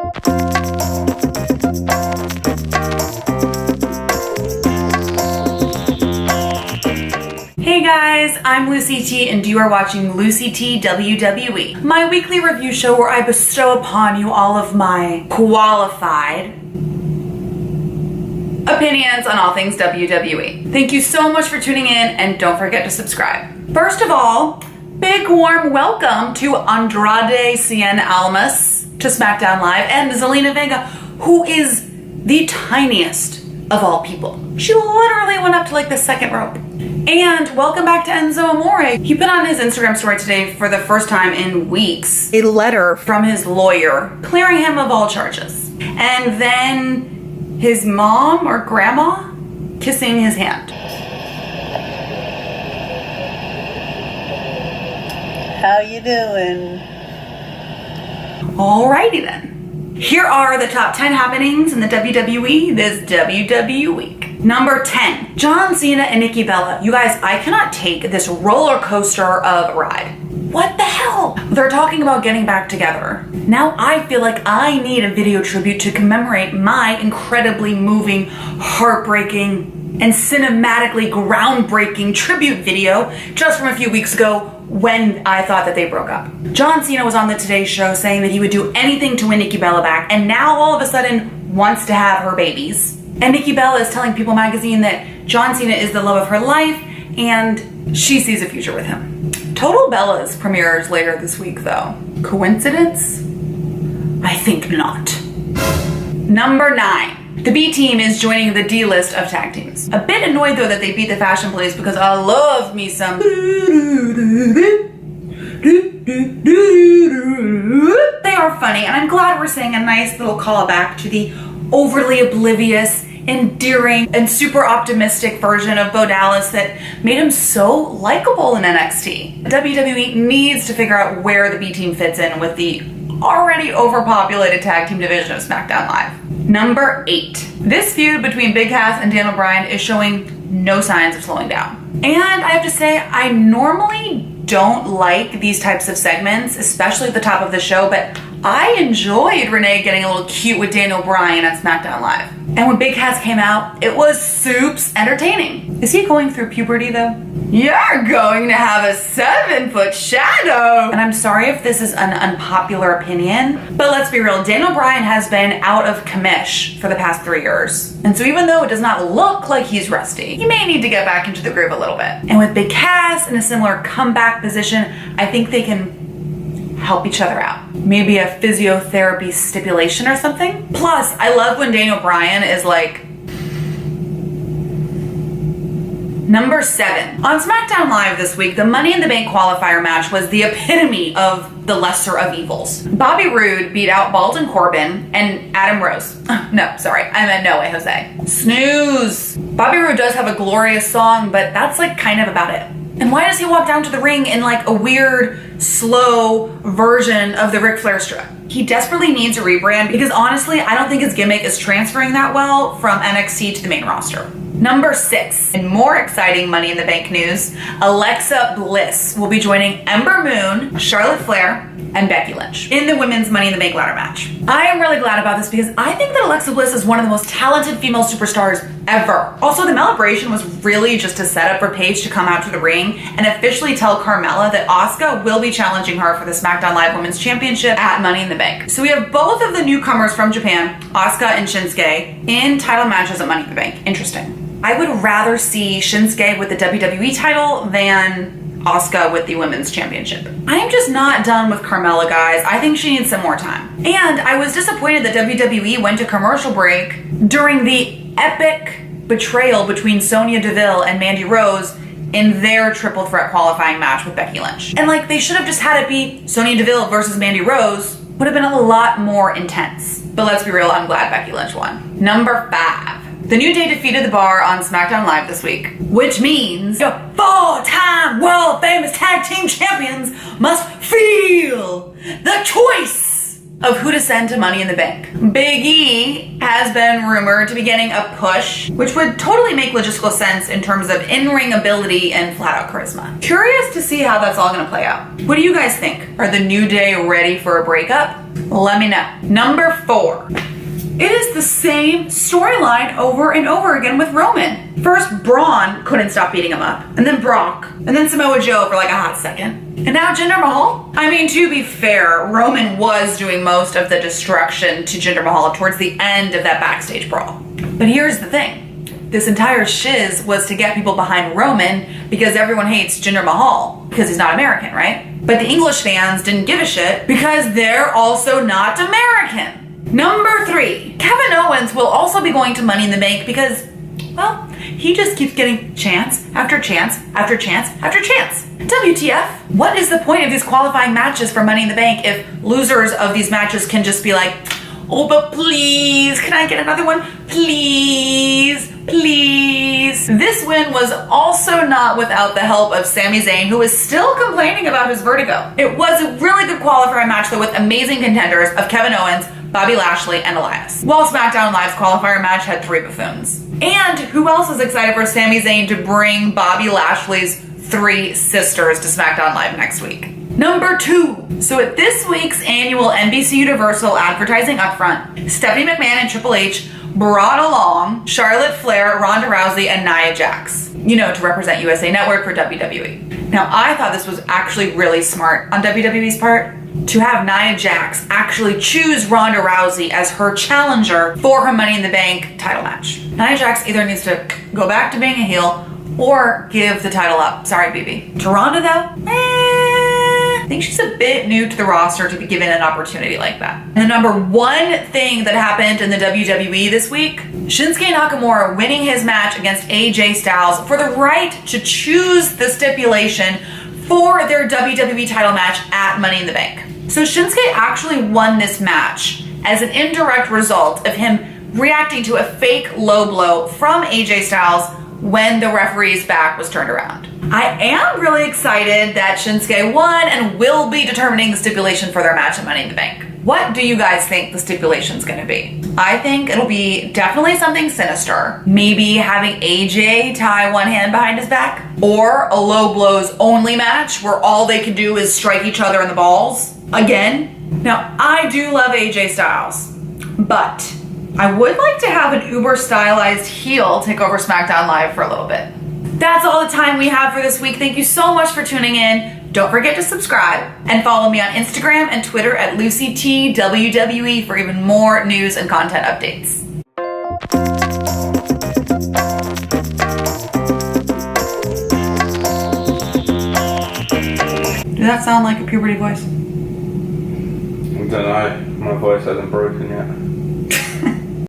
Hey guys, I'm Lucy T and you are watching LucyTWWE, my weekly review show where I bestow upon you all of my qualified opinions on all things WWE. Thank you so much for tuning in and don't forget to subscribe. First of all, big warm welcome to Andrade Cien Almas to SmackDown Live and Zelina Vega, who is the tiniest of all people. She literally went up to like the second rope. And welcome back to Enzo Amore. He put on his Instagram story today for the first time in weeks a letter from his lawyer clearing him of all charges. And then his mom or grandma kissing his hand. How you doing? Alrighty then. Here are the top 10 happenings in the WWE this WWE week. Number 10, John Cena and Nikki Bella. You guys, I cannot take this roller coaster of a ride. What the hell? They're talking about getting back together. Now I feel like I need a video tribute to commemorate my incredibly moving, heartbreaking, and cinematically groundbreaking tribute video just from a few weeks ago when I thought that they broke up. John Cena was on the Today Show saying that he would do anything to win Nikki Bella back, and now all of a sudden wants to have her babies. And Nikki Bella is telling People magazine that John Cena is the love of her life and she sees a future with him. Total Bellas premieres later this week though. Coincidence? I think not. Number 9. The B team is joining the D list of tag teams. A bit annoyed though that they beat the Fashion Police because I love me some they are funny and I'm glad we're seeing a nice little callback to the overly oblivious, endearing, and super optimistic version of Bo Dallas that made him so likable in NXT. WWE needs to figure out where the B team fits in with the already overpopulated tag team division of SmackDown Live. Number 8. This feud between Big Cass and Daniel Bryan is showing no signs of slowing down. And I have to say, I normally don't like these types of segments, especially at the top of the show, but I enjoyed Renee getting a little cute with Daniel Bryan on SmackDown Live. And when Big Cass came out, it was soups entertaining. Is he going through puberty though? You're going to have a 7-foot shadow! And I'm sorry if this is an unpopular opinion, but let's be real, Daniel Bryan has been out of commish for the past 3 years. And so even though it does not look like he's rusty, he may need to get back into the groove a little bit. And with Big Cass in a similar comeback position, I think they can help each other out. Maybe a physiotherapy stipulation or something. Plus, I love when Daniel Bryan is like... Number 7. On SmackDown Live this week, the Money in the Bank qualifier match was the epitome of the lesser of evils. Bobby Roode beat out Baldwin Corbin and Adam Rose. No, sorry, I meant No Way Jose. Snooze. Bobby Roode does have a glorious song, but that's like kind of about it. And why does he walk down to the ring in like a weird, slow version of the Ric Flair strut? He desperately needs a rebrand because honestly, I don't think his gimmick is transferring that well from NXT to the main roster. Number 6, in more exciting Money in the Bank news, Alexa Bliss will be joining Ember Moon, Charlotte Flair, and Becky Lynch in the women's Money in the Bank ladder match. I am really glad about this because I think that Alexa Bliss is one of the most talented female superstars ever. Also, the celebration was really just a setup for Paige to come out to the ring and officially tell Carmella that Asuka will be challenging her for the SmackDown Live Women's Championship at Money in the Bank. So we have both of the newcomers from Japan, Asuka and Shinsuke, in title matches at Money in the Bank. Interesting. I would rather see Shinsuke with the WWE title than Asuka with the Women's Championship. I am just not done with Carmella, guys. I think she needs some more time. And I was disappointed that WWE went to commercial break during the epic betrayal between Sonya Deville and Mandy Rose in their triple threat qualifying match with Becky Lynch. And like, they should have just had it be Sonya Deville versus Mandy Rose. Would have been a lot more intense. But let's be real, I'm glad Becky Lynch won. Number 5. The New Day defeated The Bar on SmackDown Live this week, which means the 4-time world famous tag team champions must feel the choice of who to send to Money in the Bank. Big E has been rumored to be getting a push, which would totally make logistical sense in terms of in-ring ability and flat-out charisma. Curious to see how that's all gonna play out. What do you guys think? Are the New Day ready for a breakup? Let me know. Number 4. It is the same storyline over and over again with Roman. First, Braun couldn't stop beating him up, and then Brock, and then Samoa Joe for like a hot second. And now Jinder Mahal? I mean, to be fair, Roman was doing most of the destruction to Jinder Mahal towards the end of that backstage brawl. But here's the thing. This entire shiz was to get people behind Roman because everyone hates Jinder Mahal because he's not American, right? But the English fans didn't give a shit because they're also not American. Number 3, Kevin Owens will also be going to Money in the Bank because, well, he just keeps getting chance after chance after chance after chance. WTF? What is the point of these qualifying matches for Money in the Bank if losers of these matches can just be like, oh, but please, can I get another one? Please, please. This win was also not without the help of Sami Zayn, who is still complaining about his vertigo. It was a really good qualifier match, though, with amazing contenders of Kevin Owens, Bobby Lashley, and Elias. While SmackDown Live's qualifier match had 3 buffoons. And who else is excited for Sami Zayn to bring Bobby Lashley's 3 sisters to SmackDown Live next week? Number 2. So at this week's annual NBC Universal Advertising Upfront, Stephanie McMahon and Triple H brought along Charlotte Flair, Ronda Rousey, and Nia Jax, to represent USA Network for WWE. Now, I thought this was actually really smart on WWE's part to have Nia Jax actually choose Ronda Rousey as her challenger for her Money in the Bank title match. Nia Jax either needs to go back to being a heel or give the title up. Sorry, BB. To Ronda, though, I think she's a bit new to the roster to be given an opportunity like that. And the number 1 thing that happened in the WWE this week, Shinsuke Nakamura winning his match against AJ Styles for the right to choose the stipulation for their WWE title match at Money in the Bank. So Shinsuke actually won this match as an indirect result of him reacting to a fake low blow from AJ Styles when the referee's back was turned around. I am really excited that Shinsuke won and will be determining the stipulation for their match at Money in the Bank. What do you guys think the stipulation's gonna be? I think it'll be definitely something sinister. Maybe having AJ tie one hand behind his back, or a low blows only match where all they can do is strike each other in the balls again. Now, I do love AJ Styles, but I would like to have an uber stylized heel take over SmackDown Live for a little bit. That's all the time we have for this week. Thank you so much for tuning in. Don't forget to subscribe and follow me on Instagram and Twitter at LucyTWWE for even more news and content updates. Does that sound like a puberty voice? I don't know. My voice hasn't broken yet.